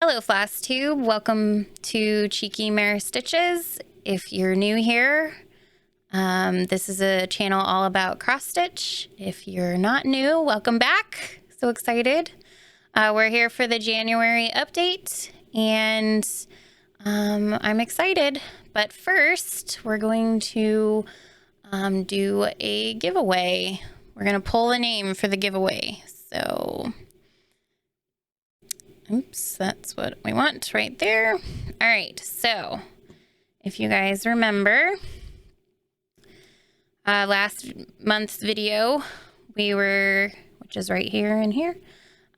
Hello Floss Tube, welcome to Cheekymare Stitches. If you're new here, this is a channel all about cross stitch. If you're not new, welcome back. So excited. We're here for the January update and I'm excited. But first, we're going to do a giveaway. We're going to pull a name for the giveaway. So... oops, that's what we want right there. All right, so if you guys remember last month's video, which is right here and here,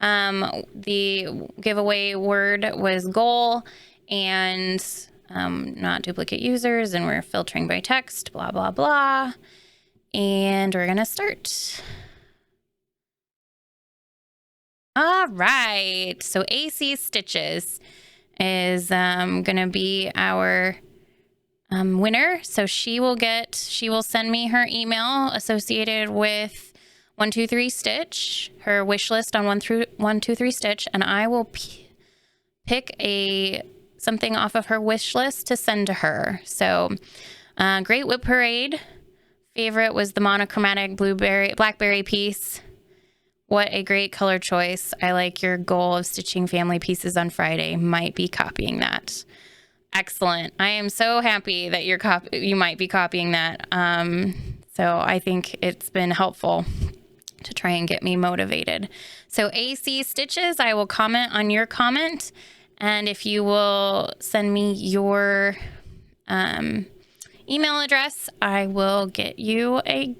the giveaway word was goal and not duplicate users, and we're filtering by text, blah, blah, blah. And we're gonna start. All right, so AC Stitches is going to be our winner. So she will send me her email associated with 123 Stitch, her wish list on 123 Stitch, and I will pick something off of her wish list to send to her. So Great Whip Parade. Favorite was the monochromatic Blackberry piece. What a great color choice. I like your goal of stitching family pieces on Friday. Might be copying that. Excellent. I am so happy that you might be copying that. So I think it's been helpful to try and get me motivated. So AC Stitches, I will comment on your comment. And if you will send me your email address, I will get you a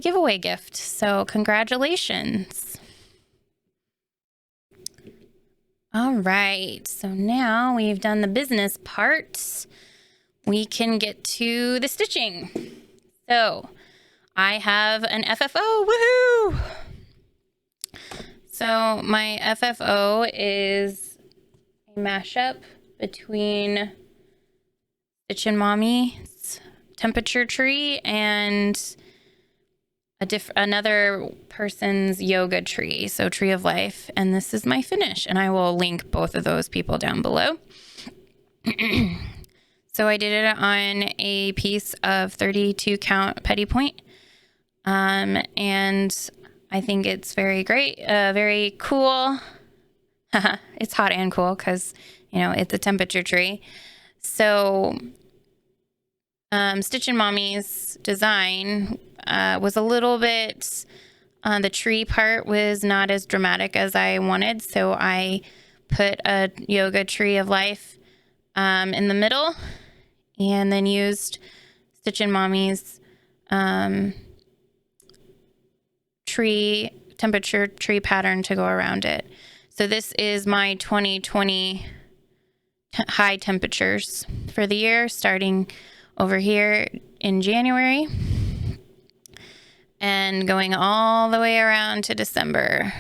giveaway gift. So congratulations. All right, so now we've done the business part, we can get to the stitching. So I have an FFO, woohoo! So my FFO is a mashup between Stitchin Mommy's temperature tree and another person's yoga tree, so Tree of Life, and this is my finish, and I will link both of those people down below. So I did it on a piece of 32 count petty point, and I think it's very great, very cool. It's hot and cool because, you know, it's a temperature tree. So Stitchin Mommy's design was a little bit, the tree part was not as dramatic as I wanted, so I put a yoga Tree of Life in the middle, and then used Stitchin Mommy's temperature tree pattern to go around it. So this is my 2020 high temperatures for the year, starting over here in January and going all the way around to December.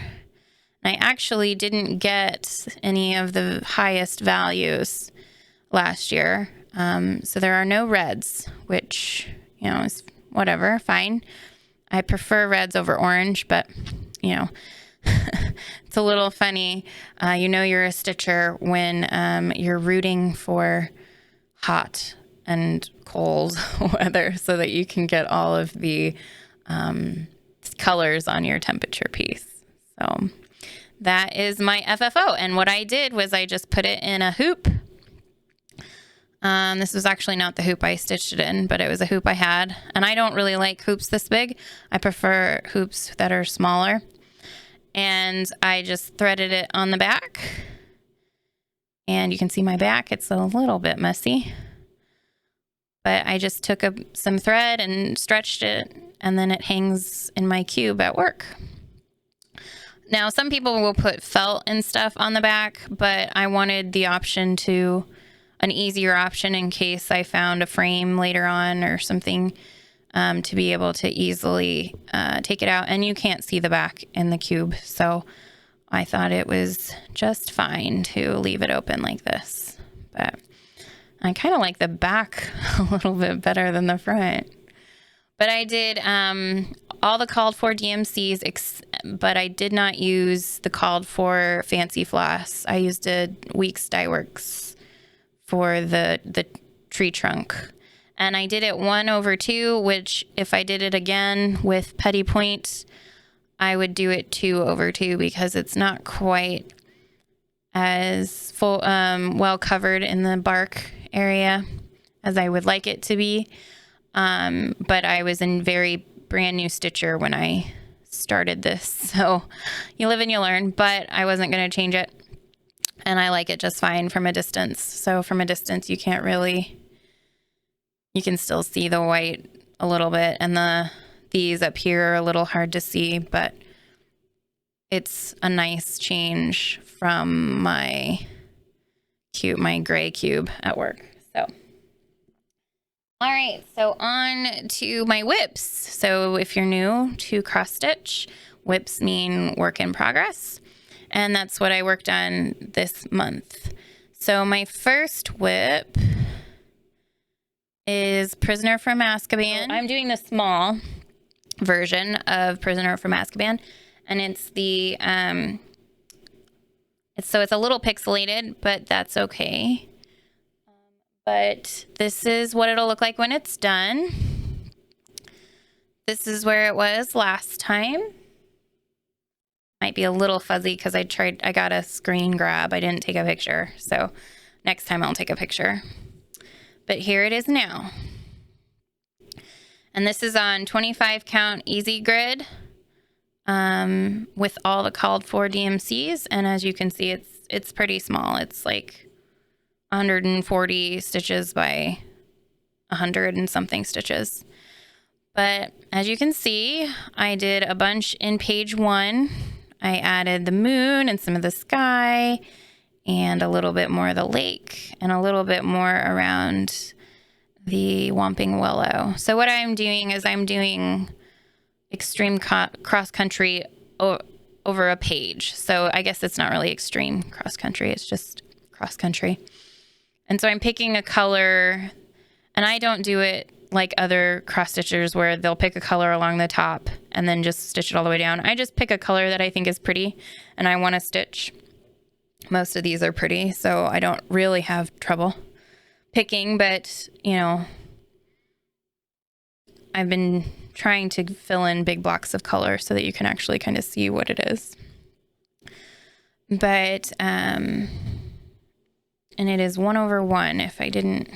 And I actually didn't get any of the highest values last year. So there are no reds, which, you know, is whatever, fine. I prefer reds over orange, but, you know, it's a little funny. You know you're a stitcher when you're rooting for hot and cold weather so that you can get all of the colors on your temperature piece. So that is my FFO. And what I did was I just put it in a hoop. This was actually not the hoop I stitched it in, but it was a hoop I had. And I don't really like hoops this big. I prefer hoops that are smaller. And I just threaded it on the back. And you can see my back. It's a little bit messy. But I just took some thread and stretched it, and then it hangs in my cube at work. Now, some people will put felt and stuff on the back, but I wanted the option an easier option in case I found a frame later on or something, to be able to easily take it out. And you can't see the back in the cube, so I thought it was just fine to leave it open like this. But I kind of like the back a little bit better than the front. But I did all the called for DMCs, but I did not use the called for fancy floss. I used a Weeks Dye Works for the tree trunk. And I did it 1/2, which if I did it again with Petty Point, I would do it 2/2 because it's not quite as full, well covered in the bark area as I would like it to be. But I was in very brand new stitcher when I started this. So you live and you learn, but I wasn't going to change it. And I like it just fine from a distance. So from a distance, you can't really, you can still see the white a little bit. And these up here are a little hard to see, but it's a nice change from my gray cube at work. So. All right, so on to my whips. So if you're new to cross stitch, whips mean work in progress. And that's what I worked on this month. So my first whip is Prisoner from Azkaban. I'm doing the small version of Prisoner from Azkaban. And it's the, it's a little pixelated, but that's okay. But this is what it'll look like when it's done. This is where it was last time. Might be a little fuzzy because I got a screen grab. I didn't take a picture. So next time I'll take a picture. But here it is now. And this is on 25 count easy grid with all the called for DMCs. And as you can see, it's pretty small. It's like 140 stitches by 100 and something stitches. But as you can see, I did a bunch in page 1. I added the moon and some of the sky and a little bit more of the lake and a little bit more around the Whomping Willow. So what I'm doing is I'm doing extreme cross country over a page. So I guess it's not really extreme cross country. It's just cross country. And so I'm picking a color, and I don't do it like other cross stitchers where they'll pick a color along the top and then just stitch it all the way down. I just pick a color that I think is pretty and I want to stitch. Most of these are pretty, so I don't really have trouble picking, but you know, I've been trying to fill in big blocks of color so that you can actually kind of see what it is. But, and it is 1/1 if I didn't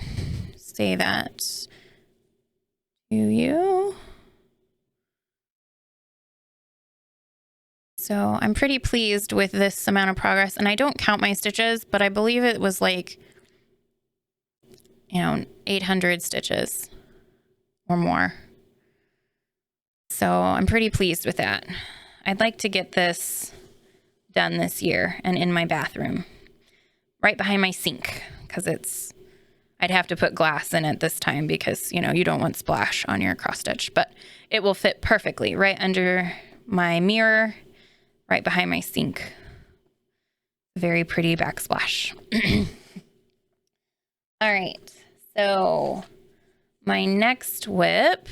say that to you. So I'm pretty pleased with this amount of progress. And I don't count my stitches, but I believe it was like, 800 stitches or more. So I'm pretty pleased with that. I'd like to get this done this year and in my bathroom. Right behind my sink, because I'd have to put glass in it this time because, you don't want splash on your cross stitch, but it will fit perfectly right under my mirror, right behind my sink. Very pretty backsplash. All right, so my next whip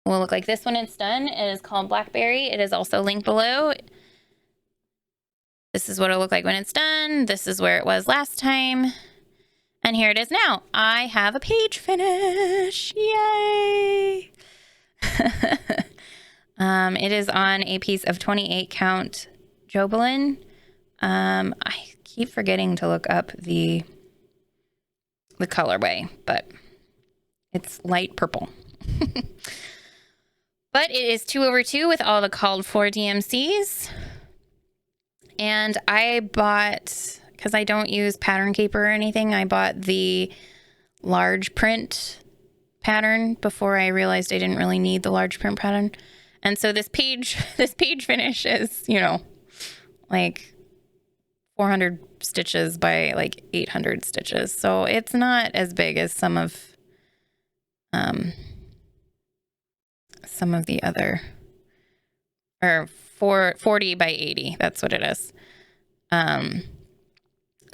will look like this when it's done. It is called Blackberry. It is also linked below. This is what it'll look like when it's done. This is where it was last time. And here it is now. I have a page finish. Yay! It is on a piece of 28 count Jobelin. I keep forgetting to look up the colorway, but it's light purple. But it is 2/2 with all the called for DMCs. And I bought, because I don't use pattern caper or anything, I bought the large print pattern before I realized I didn't really need the large print pattern. And so this page finish is, like 400 stitches by like 800 stitches. So it's not as big as some of the other, or 40 by 80. That's what it is.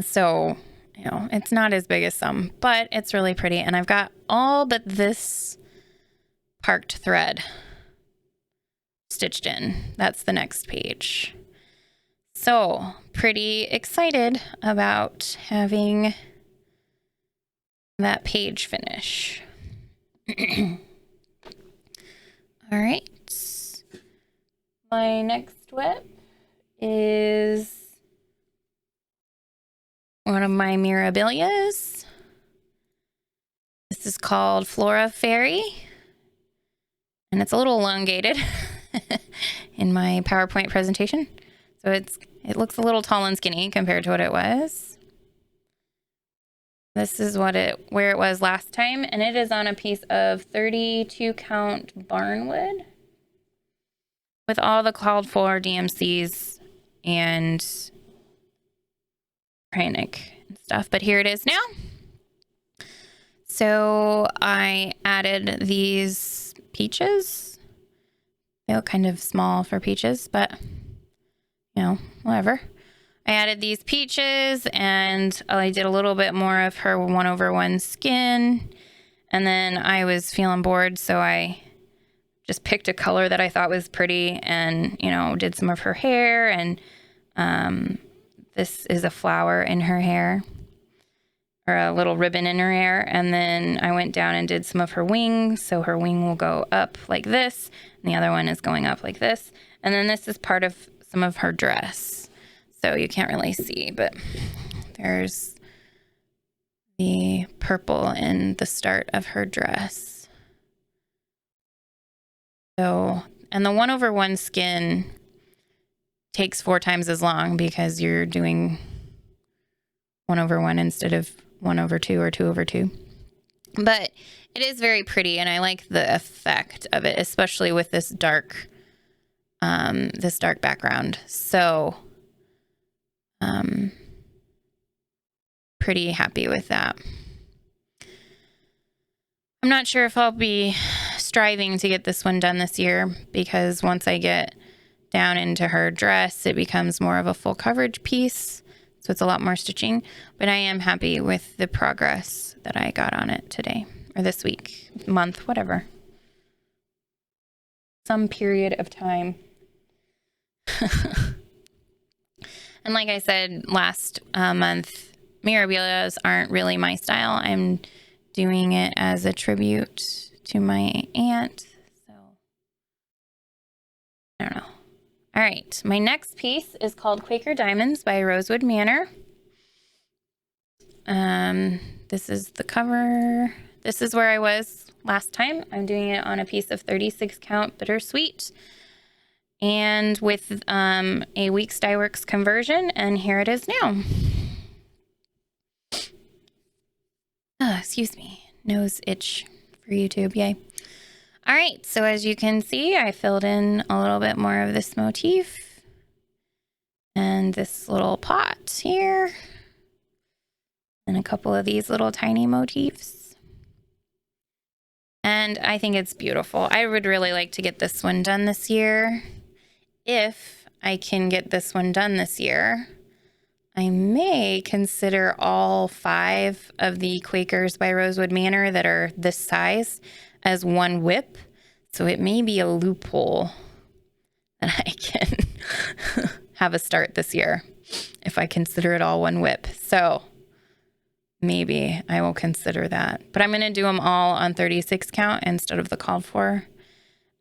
So you know, it's not as big as some, but it's really pretty. And I've got all but this parked thread stitched in. That's the next page. So pretty excited about having that page finish. All right. My next whip is one of my Mirabilias. This is called Flora Fairy, and it's a little elongated in my PowerPoint presentation. So it looks a little tall and skinny compared to what it was. This is where it was last time, and it is on a piece of 32 count barnwood with all the called for DMCs and Kreinik and stuff. But here it is now. So I added these peaches. They look kind of small for peaches, but you know, whatever. I added these peaches, and I did a little bit more of her 1/1 skin. And then I was feeling bored, so I just picked a color that I thought was pretty and, you know, did some of her hair. And this is a flower in her hair, or a little ribbon in her hair. And then I went down and did some of her wings. So her wing will go up like this, and the other one is going up like this. And then this is part of some of her dress. So you can't really see, but there's the purple in the start of her dress. So, and the 1/1 skin takes 4 times as long because you're doing 1/1 instead of 1/2 or 2/2. But it is very pretty, and I like the effect of it, especially with this dark background. So pretty happy with that. I'm not sure if I'll be striving to get this one done this year, because once I get down into her dress, it becomes more of a full coverage piece. So it's a lot more stitching, but I am happy with the progress that I got on it today, or this week, month, whatever. Some period of time. And like I said last month, Mirabilias aren't really my style. I'm doing it as a tribute to my aunt. So I don't know. All right. My next piece is called Quaker Diamonds by Rosewood Manor. This is the cover. This is where I was last time. I'm doing it on a piece of 36 count bittersweet, and with a Weeks Dye Works conversion, and here it is now. Oh, excuse me, nose itch for YouTube, yay. All right, so as you can see, I filled in a little bit more of this motif and this little pot here, and a couple of these little tiny motifs. And I think it's beautiful. I would really like to get this one done this year. If I can get this one done this year, I may consider all 5 of the Quakers by Rosewood Manor that are this size as one whip. So it may be a loophole that I can have a start this year if I consider it all one whip. So maybe I will consider that. But I'm going to do them all on 36 count instead of the called for.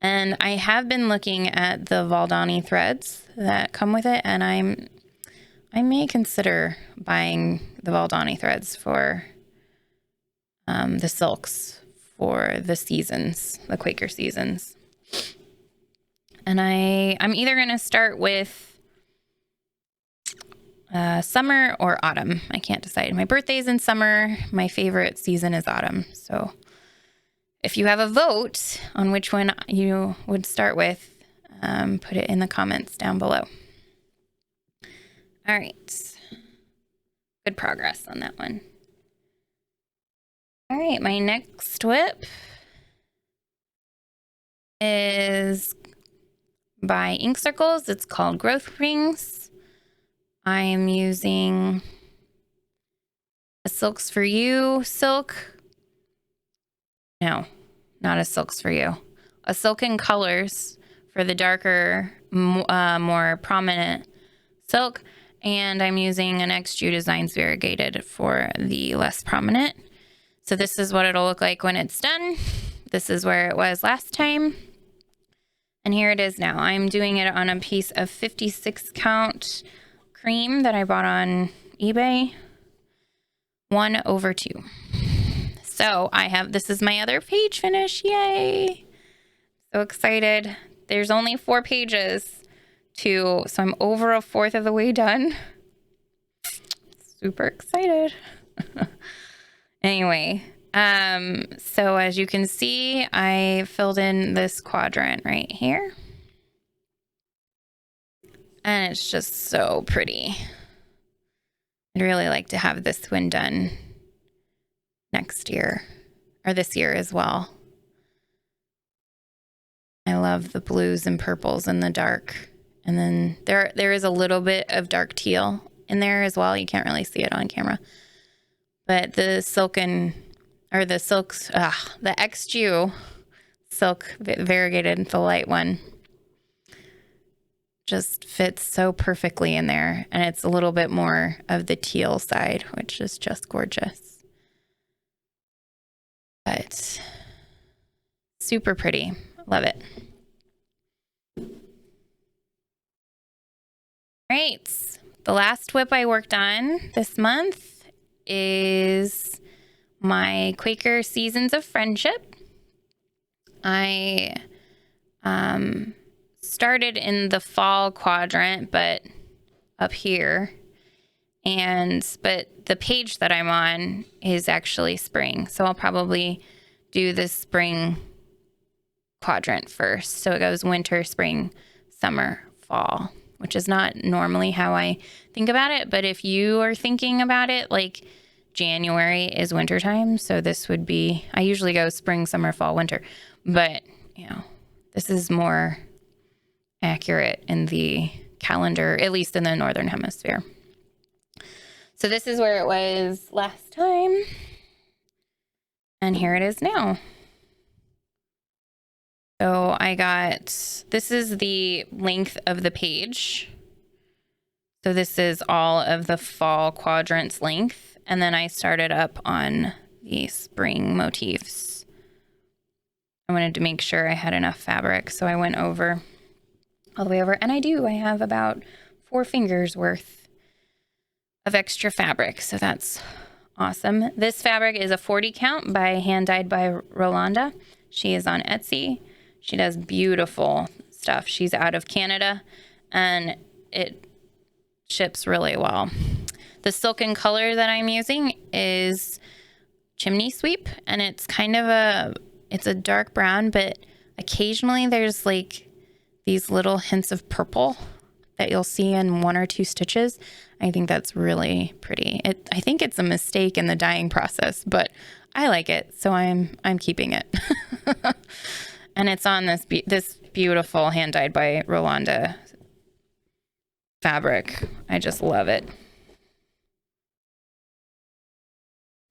And I have been looking at the Valdani threads that come with it, and I may consider buying the Valdani threads for the silks for the seasons, the Quaker seasons. And I'm either going to start with summer or autumn. I can't decide. My birthday's in summer. My favorite season is autumn. So if you have a vote on which one you would start with, put it in the comments down below. All right. Good progress on that one. All right, my next whip is by Ink Circles. It's called Growth Rings. I am using A Silks for You silk. No, not a Silks for You. A Silken Colors for the darker, more prominent silk. And I'm using an XG Designs Variegated for the less prominent. So this is what it'll look like when it's done. This is where it was last time. And here it is now. I'm doing it on a piece of 56 count cream that I bought on eBay. 1/2. So I have, this is my other page finish. Yay. So excited. There's only 4 pages so I'm over 1/4 of the way done. Super excited. Anyway, so as you can see, I filled in this quadrant right here. And it's just so pretty. I'd really like to have this one done next year, or this year as well. I love the blues and purples and the dark. And then there is a little bit of dark teal in there as well. You can't really see it on camera. But the silken, or the silks, the XG silk variegated, the light one, just fits so perfectly in there. And it's a little bit more of the teal side, which is just gorgeous. But super pretty. Love it. All right. The last whip I worked on this month is my Quaker Seasons of Friendship. I started in the fall quadrant, but up here. But the page that I'm on is actually spring. So I'll probably do the spring quadrant first. So it goes winter, spring, summer, fall, which is not normally how I think about it. But if you are thinking about it, like January is wintertime. So this would be, I usually go spring, summer, fall, winter. But, you know, this is more accurate in the calendar, at least in the Northern Hemisphere. So this is where it was last time. And here it is now. So this is the length of the page. So this is all of the fall quadrant's length. And then I started up on the spring motifs. I wanted to make sure I had enough fabric. So I went all the way over. And I do. I have about 4 fingers worth of extra fabric. So that's awesome. This fabric is a 40 count by Hand Dyed by Rolanda. She is on Etsy. She does beautiful stuff. She's out of Canada and it ships really well. The silken color that I'm using is Chimney Sweep, and it's kind of it's a dark brown, but occasionally there's like these little hints of purple that you'll see in 1 or 2 stitches. I think that's really pretty. I think it's a mistake in the dyeing process, but I like it, so I'm keeping it. And it's on this beautiful Hand Dyed by Rolanda fabric. I just love it.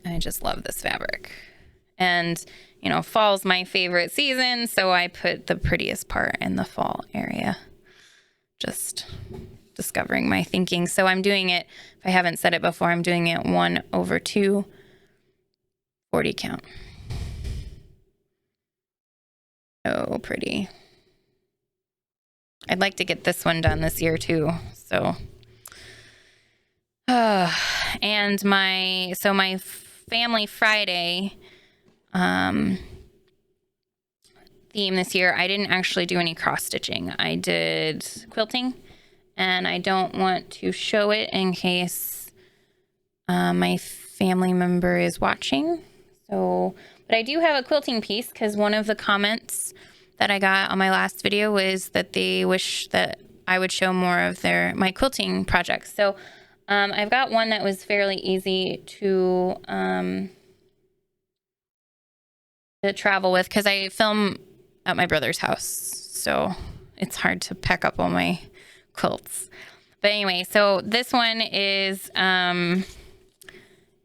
I just love this fabric. And, you know, fall's my favorite season, so I put the prettiest part in the fall area. Just discovering my thinking. So I'm doing it, if I haven't said it before, I'm doing it 1/2, 40 count. So pretty. I'd like to get this one done this year too. So, and my Family Friday theme this year, I didn't actually do any cross stitching. I did quilting, and I don't want to show it in case my family member is watching. So, but I do have a quilting piece because one of the comments that I got on my last video was that they wish that I would show more of my quilting projects. So I've got one that was fairly easy to travel with because I film at my brother's house. So it's hard to pack up all my quilts. But anyway, so this one is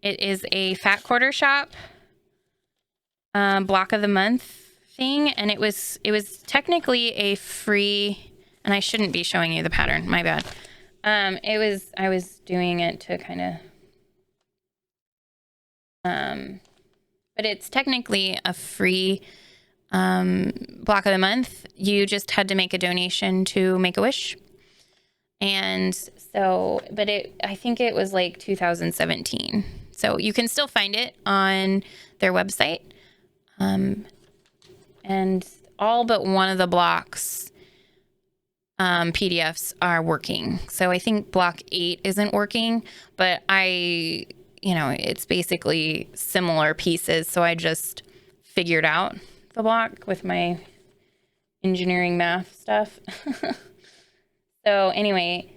It is a Fat Quarter Shop block of the month thing, and it was technically a free, and I shouldn't be showing you the pattern, my bad. I was doing it to kind of but it's technically a free block of the month. You just had to make a donation to Make-A-Wish. And so, but I think it was like 2017. So you can still find it on their website. And all but one of the blocks PDFs are working. So I think block 8 isn't working, but it's basically similar pieces. So I just figured out the block with my engineering math stuff. So anyway,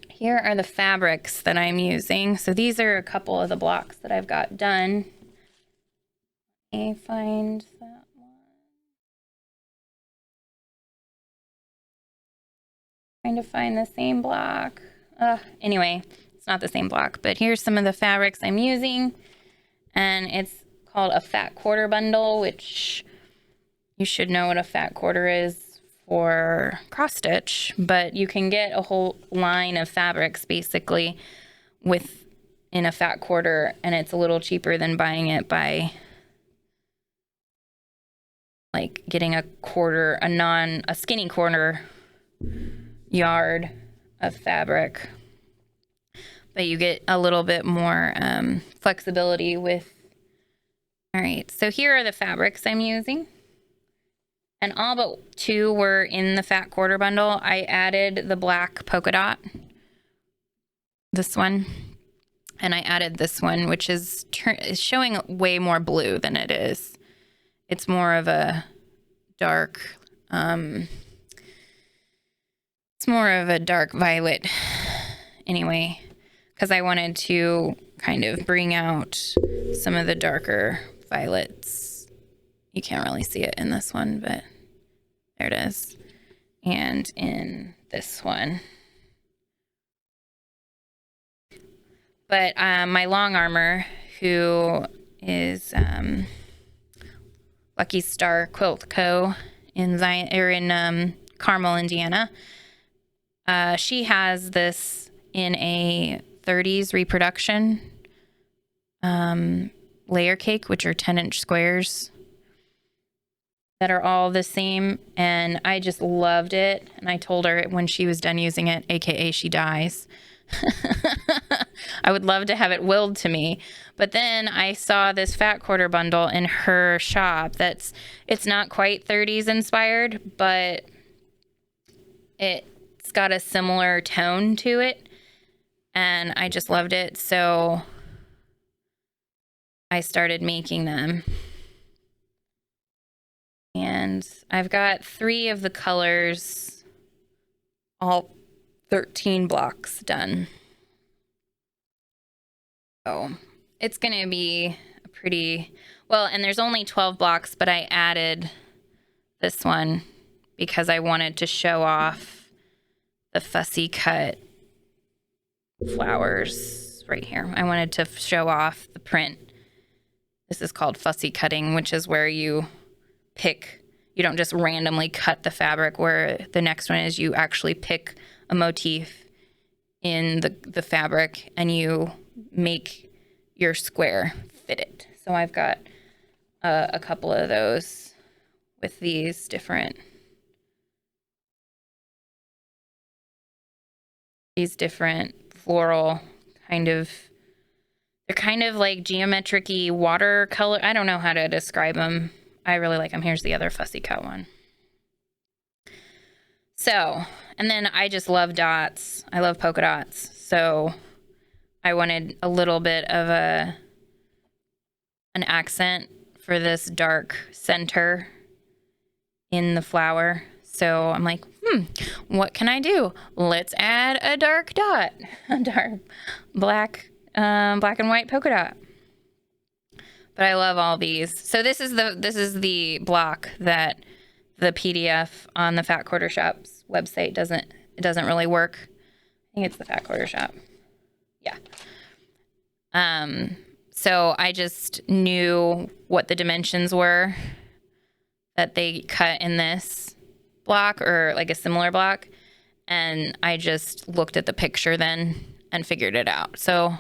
here are the fabrics that I'm using. So these are a couple of the blocks that I've got done. Let me find that one. Trying to find the same block. Anyway, it's not the same block, but here's some of the fabrics I'm using. And it's called a Fat Quarter bundle, which you should know what a fat quarter is for cross stitch, but you can get a whole line of fabrics basically in a fat quarter, and it's a little cheaper than buying it by like getting a skinny quarter yard of fabric, but you get a little bit more flexibility with. All right, so here are the fabrics I'm using. And all but 2 were in the Fat Quarter bundle. I added the black polka dot, this one, and I added this one, which is showing way more blue than it is. It's more of a dark, it's more of a dark violet anyway, because I wanted to kind of bring out some of the darker violets. You can't really see it in this one, but there it is. And in this one. But my long armor, who is Lucky Star Quilt Co. in Carmel, Indiana, she has this in a 30s reproduction layer cake, which are 10-inch squares that are all the same, and I just loved it. And I told her when she was done using it, aka she dies, I would love to have it willed to me. But then I saw this Fat Quarter bundle in her shop it's not quite 30s inspired, but it's got a similar tone to it, and I just loved it. So I started making them. And I've got 3 of the colors, all 13 blocks done. So it's going to be a pretty, well, and there's only 12 blocks, but I added this one because I wanted to show off the fussy cut flowers right here. I wanted to show off the print. This is called fussy cutting, which is where you don't just randomly cut the fabric, where the next one is you actually pick a motif in the fabric and you make your square fit it. So I've got a couple of those with these different floral they're kind of like geometric-y watercolor. I don't know how to describe them. I really like them. Here's the other fussy cut one. So, and then I just love dots. I love polka dots. So I wanted a little bit of an accent for this dark center in the flower. So I'm like, what can I do? Let's add a dark dot, a dark black and white polka dot. But I love all these. So this is the block that the PDF on the Fat Quarter Shop's website doesn't really work. I think it's the Fat Quarter Shop. Yeah. So I just knew what the dimensions were that they cut in this block or like a similar block. And I just looked at the picture then and figured it out. So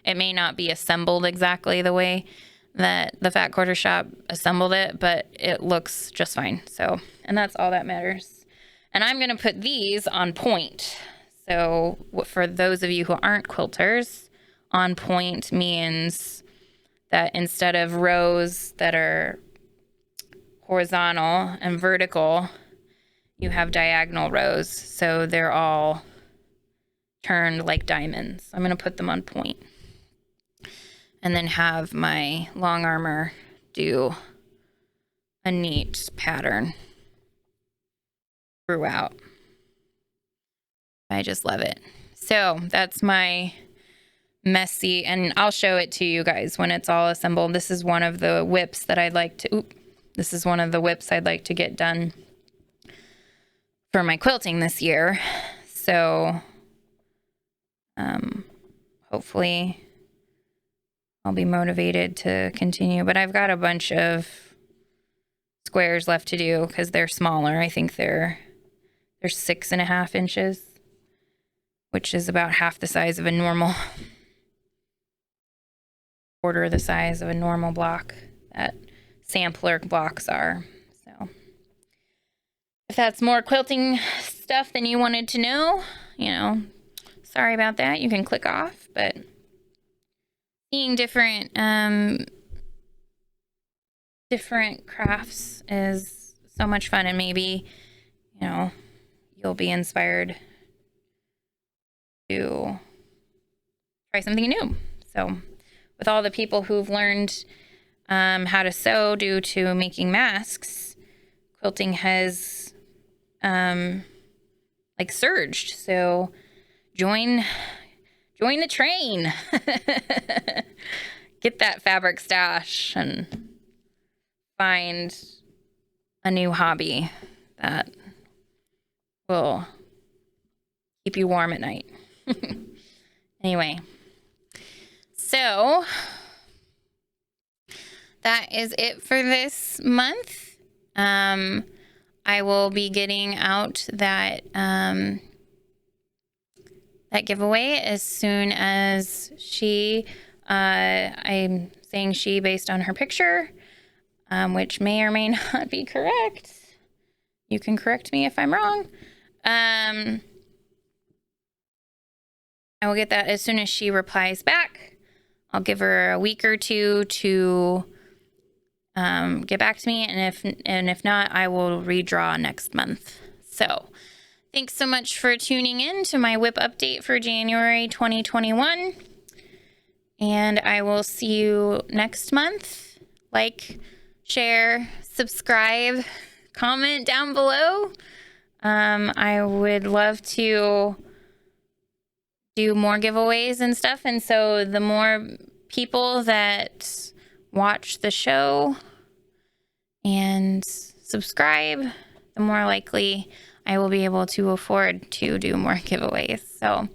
it may not be assembled exactly the way that the Fat Quarter Shop assembled it, but it looks just fine. So, and that's all that matters. And I'm going to put these on point. So for those of you who aren't quilters, on point means that instead of rows that are horizontal and vertical, you have diagonal rows. So they're all turned like diamonds. I'm going to put them on point. And then have my long armor do a neat pattern throughout. I just love it. So that's my messy, and I'll show it to you guys when it's all assembled. This is one of the whips that I'd like to, this is one of the whips I'd like to get done for my quilting this year. So hopefully I'll be motivated to continue, but I've got a bunch of squares left to do because they're smaller. I think they're 6.5 inches, which is about half the size of a normal, quarter the size of a normal block that sampler blocks are. So if that's more quilting stuff than you wanted to know, sorry about that. You can click off, but seeing different crafts is so much fun, and maybe you'll be inspired to try something new. So with all the people who've learned how to sew due to making masks, quilting has surged. So join the train. Get that fabric stash and find a new hobby that will keep you warm at night. Anyway, so that is it for this month. I will be getting out that that giveaway as soon as she, I'm saying she based on her picture, which may or may not be correct. You can correct me if I'm wrong. I will get that as soon as she replies back. I'll give her a week or two to get back to me, and if not, I will redraw next month. So thanks so much for tuning in to my whip update for January 2021, and I will see you next month. Like, share, subscribe, comment down below. I would love to do more giveaways and stuff, and so the more people that watch the show and subscribe, the more likely I will be able to afford to do more giveaways. So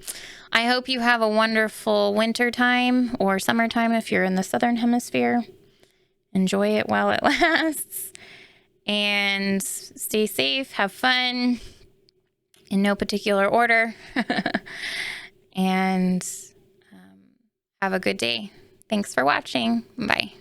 I hope you have a wonderful winter time or summertime if you're in the southern hemisphere. Enjoy it while it lasts, and stay safe, have fun in no particular order. And have a good day. Thanks for watching. Bye.